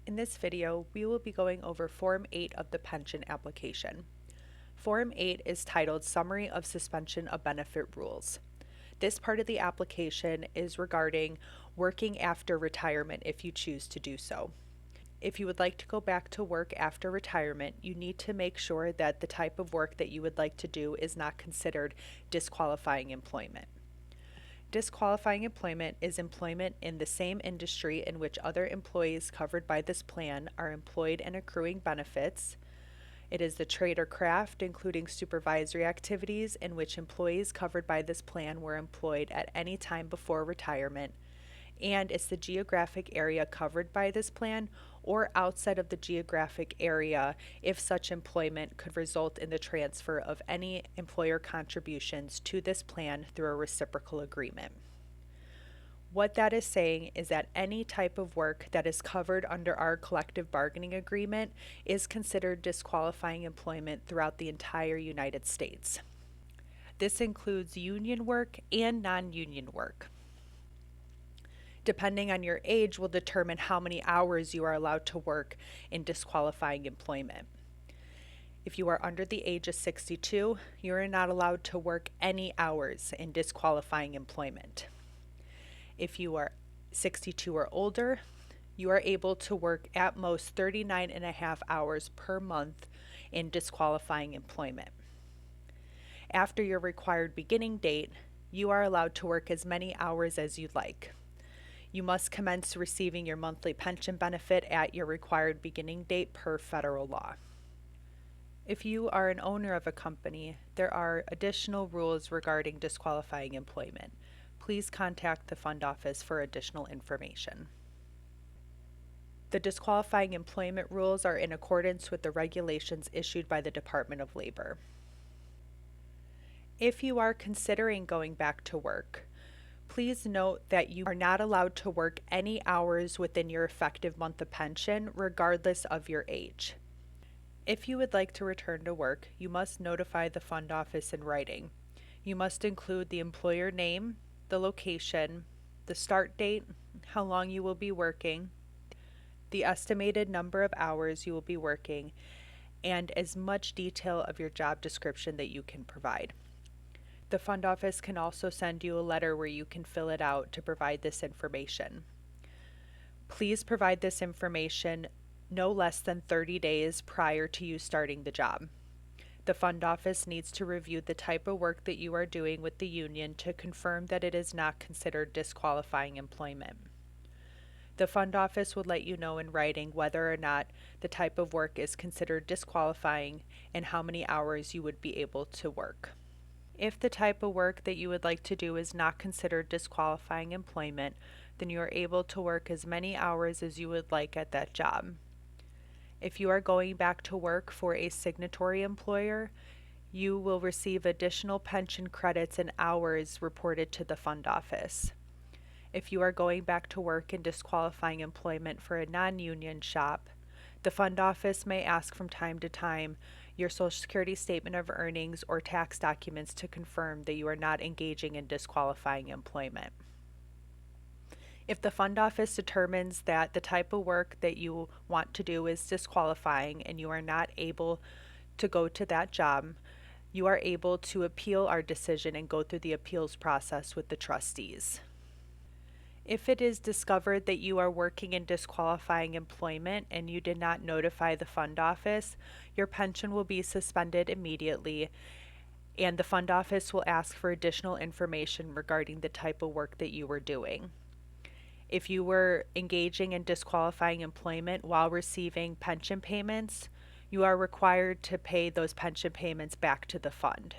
In this video, we will be going over Form 8 of the pension application. Form 8 is titled Summary of Suspension of Benefit Rules. This part of the application is regarding working after retirement if you choose to do so. If you would like to go back to work after retirement, you need to make sure that the type of work that you would like to do is not considered disqualifying employment. Disqualifying employment is employment in the same industry in which other employees covered by this plan are employed and accruing benefits. It is the trade or craft, including supervisory activities, in which employees covered by this plan were employed at any time before retirement. And it's the geographic area covered by this plan or outside of the geographic area if such employment could result in the transfer of any employer contributions to this plan through a reciprocal agreement. What that is saying is that any type of work that is covered under our collective bargaining agreement is considered disqualifying employment throughout the entire United States. This includes union work and non-union work. Depending on your age will determine how many hours you are allowed to work in disqualifying employment. If you are under the age of 62, you are not allowed to work any hours in disqualifying employment. If you are 62 or older, you are able to work at most 39.5 hours per month in disqualifying employment. After your required beginning date, you are allowed to work as many hours as you'd like. You must commence receiving your monthly pension benefit at your required beginning date per federal law. If you are an owner of a company, there are additional rules regarding disqualifying employment. Please contact the fund office for additional information. The disqualifying employment rules are in accordance with the regulations issued by the Department of Labor. If you are considering going back to work, please note that you are not allowed to work any hours within your effective month of pension, regardless of your age. If you would like to return to work, you must notify the fund office in writing. You must include the employer name, the location, the start date, how long you will be working, the estimated number of hours you will be working, and as much detail of your job description that you can provide. The fund office can also send you a letter where you can fill it out to provide this information. Please provide this information no less than 30 days prior to you starting the job. The fund office needs to review the type of work that you are doing with the union to confirm that it is not considered disqualifying employment. The fund office will let you know in writing whether or not the type of work is considered disqualifying and how many hours you would be able to work. If the type of work that you would like to do is not considered disqualifying employment, then you are able to work as many hours as you would like at that job. If you are going back to work for a signatory employer, you will receive additional pension credits and hours reported to the fund office. If you are going back to work in disqualifying employment for a non-union shop, the fund office may ask from time to time your Social Security statement of earnings or tax documents to confirm that you are not engaging in disqualifying employment. If the fund office determines that the type of work that you want to do is disqualifying and you are not able to go to that job, you are able to appeal our decision and go through the appeals process with the trustees. If it is discovered that you are working in disqualifying employment and you did not notify the fund office, your pension will be suspended immediately, and the fund office will ask for additional information regarding the type of work that you were doing. If you were engaging in disqualifying employment while receiving pension payments, you are required to pay those pension payments back to the fund.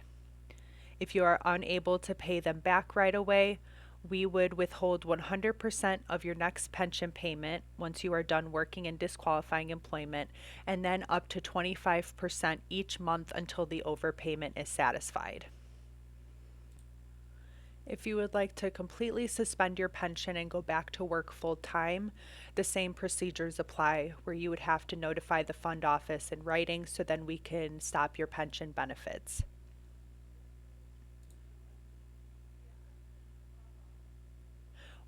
If you are unable to pay them back right away, we would withhold 100% of your next pension payment once you are done working in disqualifying employment, and then up to 25% each month until the overpayment is satisfied. If you would like to completely suspend your pension and go back to work full-time, the same procedures apply, where you would have to notify the fund office in writing so then we can stop your pension benefits.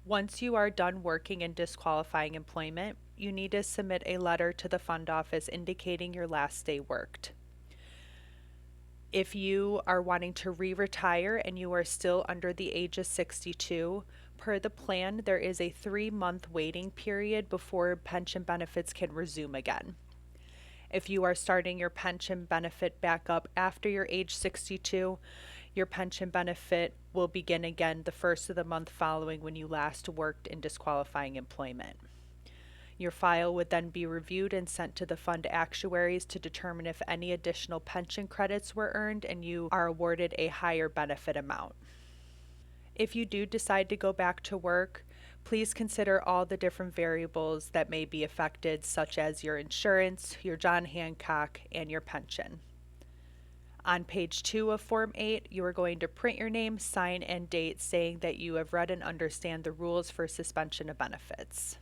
Once you are done working in disqualifying employment, you need to submit a letter to the fund office indicating your last day worked. If you are wanting to re-retire and you are still under the age of 62, per the plan, there is a 3-month waiting period before pension benefits can resume again. If you are starting your pension benefit back up after your age 62, your pension benefit will begin again the first of the month following when you last worked in disqualifying employment. Your file would then be reviewed and sent to the fund actuaries to determine if any additional pension credits were earned and you are awarded a higher benefit amount. If you do decide to go back to work, please consider all the different variables that may be affected, such as your insurance, your John Hancock, and your pension. On page 2 of Form 8, you are going to print your name, sign, and date saying that you have read and understand the rules for suspension of benefits.